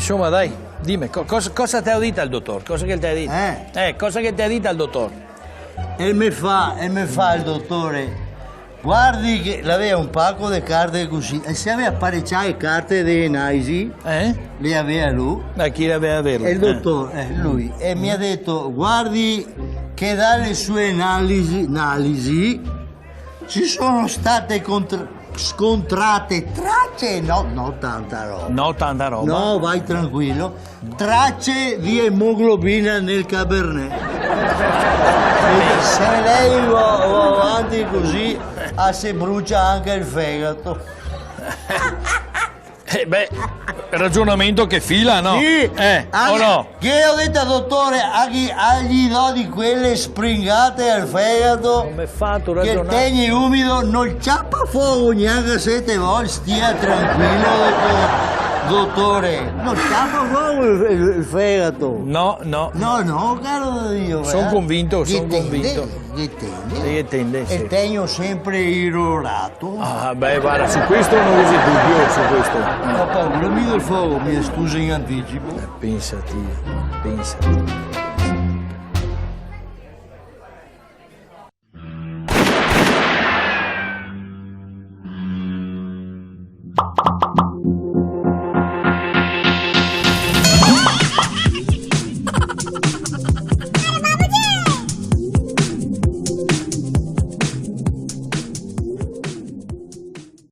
insomma, dai, dimmi, cosa ti ha detto il dottor? Cosa che ti ha detto? Cosa che ti ha detto il dottor? E mi fa il dottore, guardi che l'aveva un pacco di carte così, e se aveva parecchie carte di analisi, le aveva lui. Da chi l'aveva averlo? E il dottore, lui, e mi ha detto, guardi che dalle sue analisi ci sono state scontrate tracce, no tanta roba. No, tanta roba. No, vai tranquillo, tracce di emoglobina nel Cabernet. Se lei va avanti così, si brucia anche il fegato. Ragionamento che fila, no? Sì, o no? Che ho detto al dottore, agli do di quelle springate al fegato, Come fatto che il ragionare? tegno umido non ciappa fuoco neanche 7 volte, stia tranquillo, dottore. Non ciappa fuoco il fegato. No. No, caro Dio. Sono convinto, Che Che tende, sì. E tegno sempre irrorato. Guarda, su questo non usi dubbio, su questo. Ho paura, mi do il fuoco, mi scuso in anticipo. Pensati.